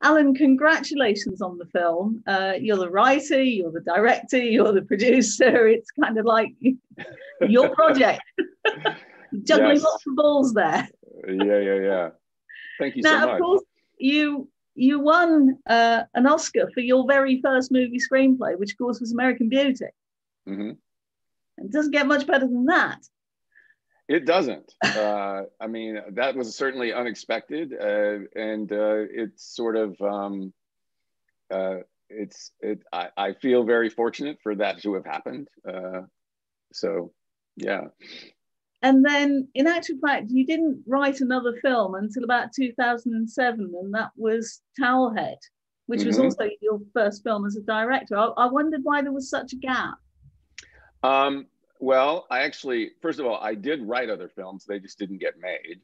Alan, congratulations on the film. You're the writer, you're the director, you're the producer. It's kind of like your project. Juggling Yes. lots of balls there. Yeah. Thank you so Now, of much. course, you won an Oscar for your very first movie screenplay, which of course was American Beauty. Mm-hmm. It doesn't get much better than that. It doesn't. I mean, that was certainly unexpected, and it's sort of I feel very fortunate for that to have happened. So, yeah. And then, in actual fact, you didn't write another film until about 2007, and that was Towelhead, which was also your first film as a director. I wondered why there was such a gap. Well, I actually, first of all, I did write other films; they just didn't get made.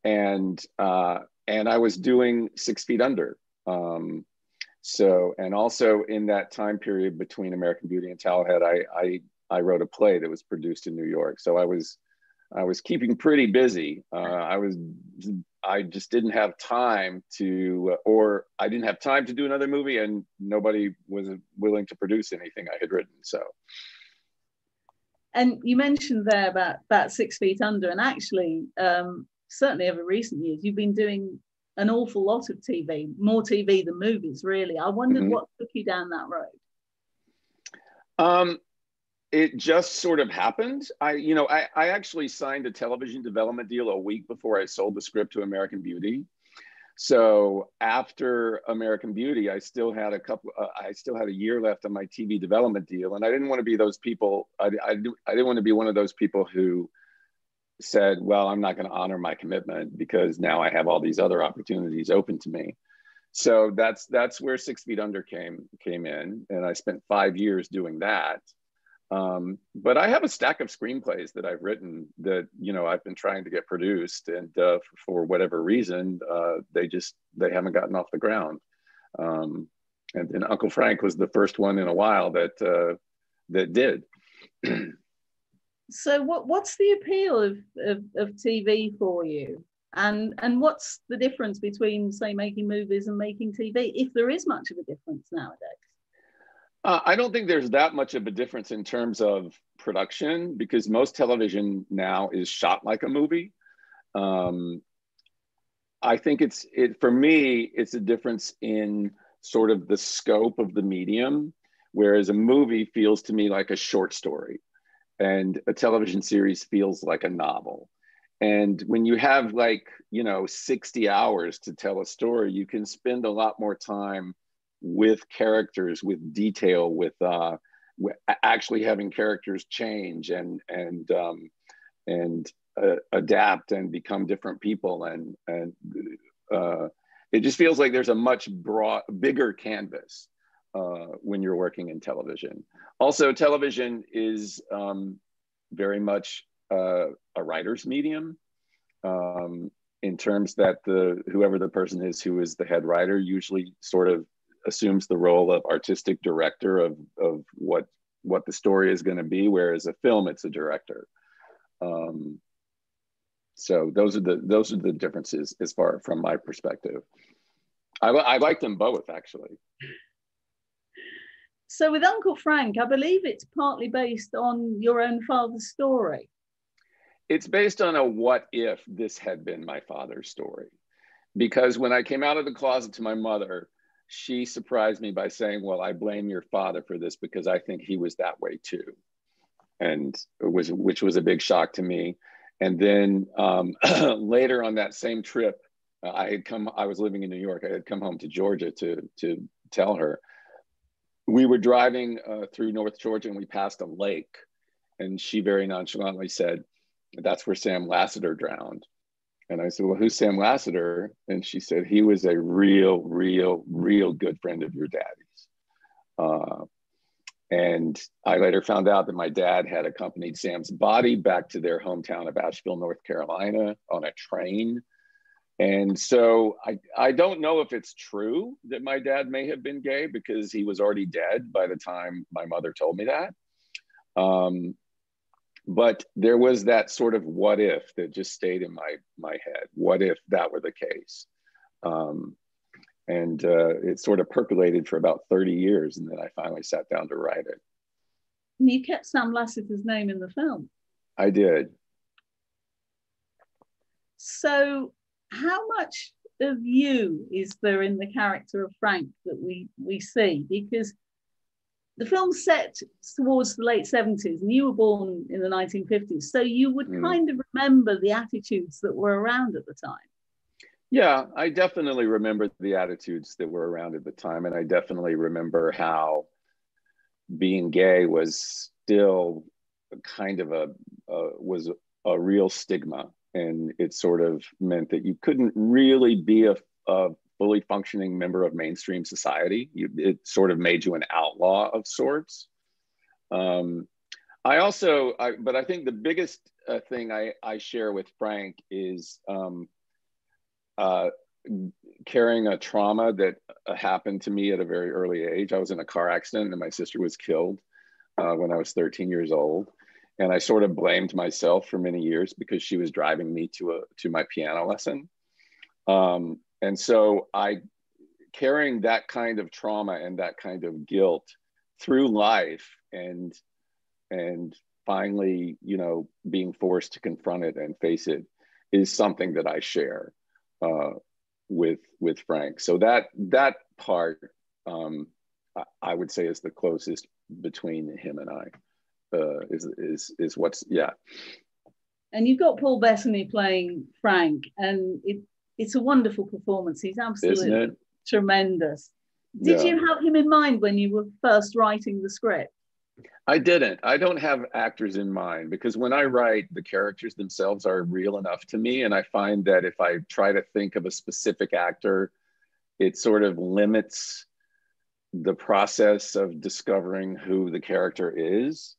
And I was doing 6 Feet Under. So, and also in that time period between American Beauty and Towelhead, I wrote a play that was produced in New York. So I was keeping pretty busy. I just didn't have time to, or I didn't have time to do another movie, and nobody was willing to produce anything I had written. So. And you mentioned there about 6 Feet Under, and actually, certainly over recent years, you've been doing an awful lot of TV, more TV than movies, really. I wondered what took you down that road. It just sort of happened. I actually signed a television development deal a week before I sold the script to American Beauty. So after American Beauty, I still had a year left on my TV development deal, and I didn't want to be those people. I didn't want to be one of those people who said, "Well, I'm not going to honor my commitment because now I have all these other opportunities open to me." So that's where 6 Feet Under came in, and I spent 5 years doing that. But I have a stack of screenplays that I've written that, I've been trying to get produced, and for whatever reason, they haven't gotten off the ground. And then Uncle Frank was the first one in a while that did. So what's the appeal of TV for you? And what's the difference between, say, making movies and making TV, if there is much of a difference nowadays? I don't think there's that much of a difference in terms of production, because most television now is shot like a movie. I think for me, it's a difference in sort of the scope of the medium, whereas a movie feels to me like a short story, and a television series feels like a novel. And when you have 60 hours to tell a story, you can spend a lot more time with characters, with detail, with actually having characters change and adapt and become different people, and it just feels like there's a much bigger canvas when you're working in television. Also, television is very much a writer's medium, in terms that whoever the person is who is the head writer usually sort of assumes the role of artistic director of what the story is going to be, whereas a film, it's a director. So those are the differences as far from my perspective. I like them both, actually. So with Uncle Frank, I believe it's partly based on your own father's story. It's based on a what if this had been my father's story. Because when I came out of the closet to my mother, she surprised me by saying, "Well, I blame your father for this because I think he was that way too." And which was a big shock to me. And then later on that same trip, I was living in New York. I had come home to Georgia to tell her. We were driving through North Georgia, and we passed a lake, and she very nonchalantly said, "That's where Sam Lassiter drowned." And I said, "Well, who's Sam Lassiter?" And she said, "He was a real good friend of your daddy's." And I later found out that my dad had accompanied Sam's body back to their hometown of Asheville, North Carolina on a train. And so I don't know if it's true that my dad may have been gay, because he was already dead by the time my mother told me that. But there was that sort of what if that just stayed in my head. What if that were the case? And it sort of percolated for about 30 years. And then I finally sat down to write it. And you kept Sam Lassiter's name in the film. I did. So how much of you is there in the character of Frank that we see? Because the film's set towards the late 70s and you were born in the 1950s. So you would kind of remember the attitudes that were around at the time. Yeah, I definitely remember the attitudes that were around at the time. And I definitely remember how being gay was still kind of was a real stigma. And it sort of meant that you couldn't really be a fully functioning member of mainstream society. It sort of made you an outlaw of sorts. But I think the biggest thing I share with Frank is carrying a trauma that happened to me at a very early age. I was in a car accident and my sister was killed when I was 13 years old. And I sort of blamed myself for many years because she was driving me to my piano lesson. And so carrying that kind of trauma and that kind of guilt through life and finally, being forced to confront it and face it is something that I share with Frank. So that part, I would say, is the closest between him and I. Is what's, yeah. And you've got Paul Bettany playing Frank, and it's a wonderful performance. He's absolutely tremendous. Did you have him in mind when you were first writing the script? I didn't. I don't have actors in mind because when I write, the characters themselves are real enough to me. And I find that if I try to think of a specific actor, it sort of limits the process of discovering who the character is.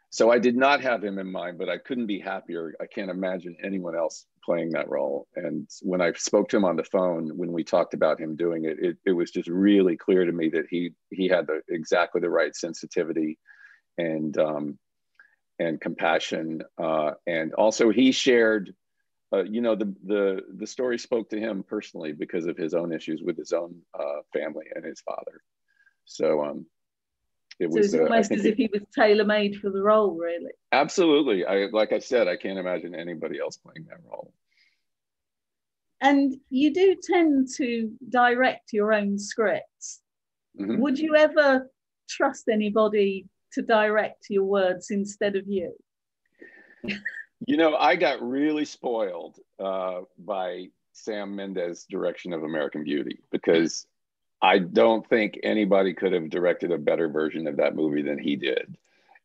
So I did not have him in mind, but I couldn't be happier. I can't imagine anyone else playing that role. And when I spoke to him on the phone, when we talked about him doing it, it was just really clear to me that he had exactly the right sensitivity and compassion. And also he shared, the story spoke to him personally because of his own issues with his own family and his father. So it was almost as if he was tailor-made for the role, really. Absolutely. Like I said, I can't imagine anybody else playing that role. And you do tend to direct your own scripts. Mm-hmm. Would you ever trust anybody to direct your words instead of you? I got really spoiled by Sam Mendes' direction of American Beauty because I don't think anybody could have directed a better version of that movie than he did.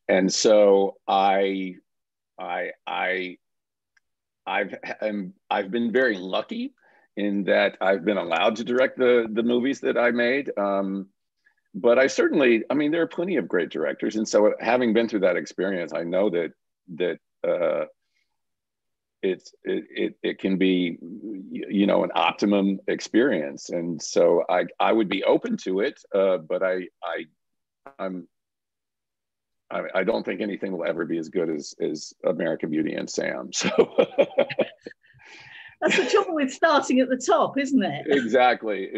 And so I've been very lucky in that I've been allowed to direct the movies that I made. But there are plenty of great directors. And so having been through that experience, I know that it can be, an optimum experience. And so I would be open to it, but I don't think anything will ever be as good as American Beauty and Sam. So that's the trouble with starting at the top, isn't it? Exactly.